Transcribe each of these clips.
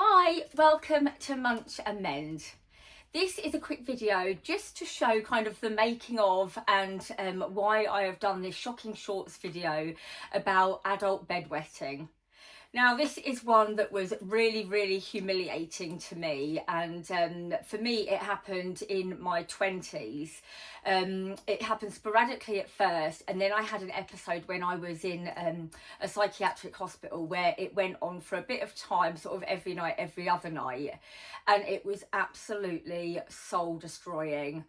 Hi, welcome to Munch and Mend. This is a quick video just to show kind of the making of and why I have done this shocking shorts video about adult bedwetting. Now, this is one that was really humiliating to me, and for me it happened in my 20s. It happened sporadically at first, and then I had an episode when I was in a psychiatric hospital where it went on for a bit of time, sort of every night, every other night, and it was absolutely soul destroying.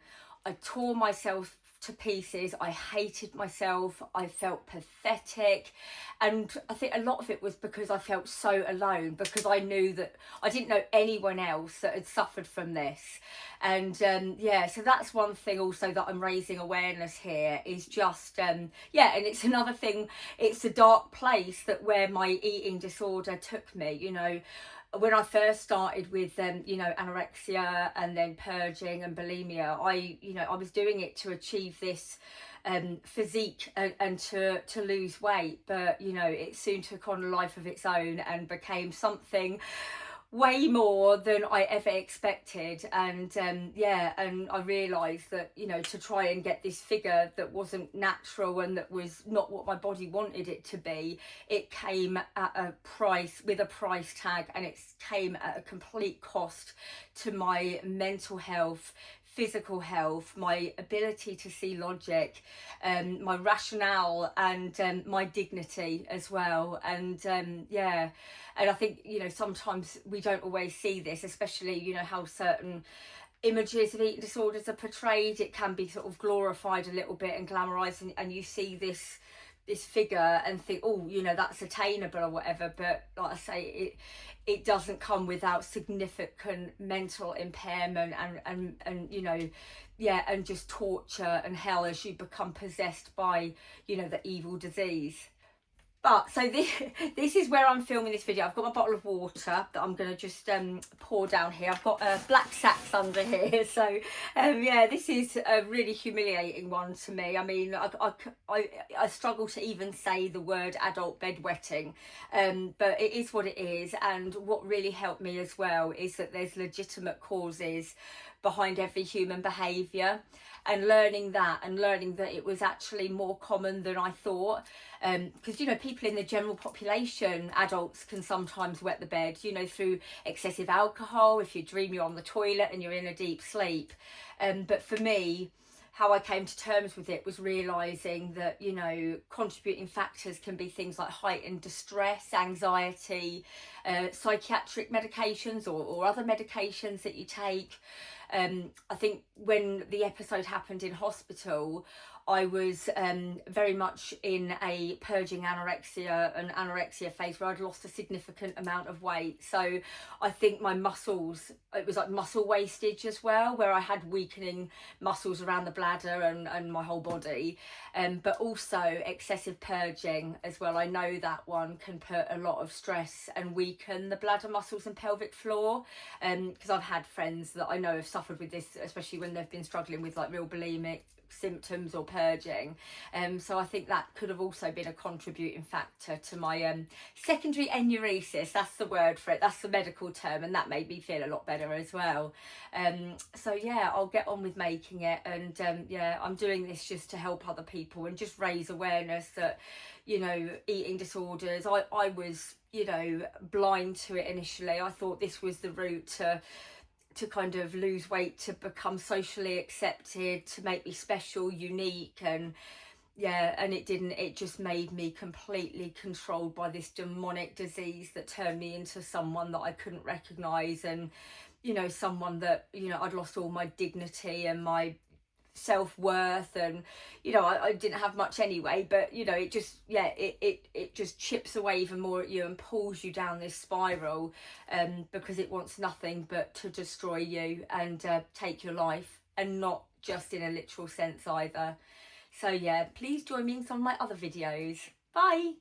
I tore myself to pieces. I hated myself. I felt pathetic, and I think a lot of it was because I felt so alone, because I knew that I didn't know anyone else that had suffered from this. And yeah, so that's one thing also that I'm raising awareness here, is just yeah, and it's another thing, it's a dark place that where my eating disorder took me. You know, when I first started with you know, anorexia and then purging and bulimia, I was doing it to achieve this physique and to lose weight, but you know, it soon took on a life of its own and became something way more than I ever expected. And yeah, and I realised that, you know, to try and get this figure that wasn't natural and that was not what my body wanted it to be, it came at a price, with a price tag, and it came at a complete cost to my mental health, physical health, my ability to see logic, my rationale, and my dignity as well. And yeah, and I think, you know, sometimes we don't always see this, especially, you know, how certain images of eating disorders are portrayed. It can be sort of glorified a little bit and glamorized, and you see this figure and think, oh, you know, that's attainable or whatever. But like I say, it doesn't come without significant mental impairment and you know, yeah, and just torture and hell as you become possessed by, you know, the evil disease. But so this is where I'm filming this video. I've got my bottle of water that I'm going to just pour down here. I've got black sacks under here. So yeah, this is a really humiliating one to me. I mean, I struggle to even say the word adult bedwetting, but it is what it is. And what really helped me as well is that there's legitimate causes behind every human behaviour, and learning that it was actually more common than I thought. Because, you know, people in the general population, adults, can sometimes wet the bed, you know, through excessive alcohol, if you dream you're on the toilet and you're in a deep sleep. But for me, how I came to terms with it was realising that, you know, contributing factors can be things like heightened distress, anxiety, psychiatric medications or other medications that you take. I think when the episode happened in hospital, I was very much in a purging anorexia phase where I'd lost a significant amount of weight. So I think my muscles, it was like muscle wastage as well, where I had weakening muscles around the bladder and my whole body, but also excessive purging as well. I know that one can put a lot of stress and weaken the bladder muscles and pelvic floor, because I've had friends that I know have suffered with this, especially when they've been struggling with like real bulimic symptoms or purging. So I think that could have also been a contributing factor to my secondary enuresis. That's the word for it, that's the medical term, and that made me feel a lot better as well. So yeah, I'll get on with making it, and yeah, I'm doing this just to help other people and just raise awareness that, you know, eating disorders, I was, you know, blind to it initially. I thought this was the route to kind of lose weight, to become socially accepted, to make me special, unique, and yeah, and it didn't. It just made me completely controlled by this demonic disease that turned me into someone that I couldn't recognise, and, you know, someone that, you know, I'd lost all my dignity and my self-worth, and, you know, I didn't have much anyway, but, you know, it just, yeah, it just chips away even more at you and pulls you down this spiral, because it wants nothing but to destroy you and take your life, and not just in a literal sense either. So yeah, please join me in some of my other videos. Bye.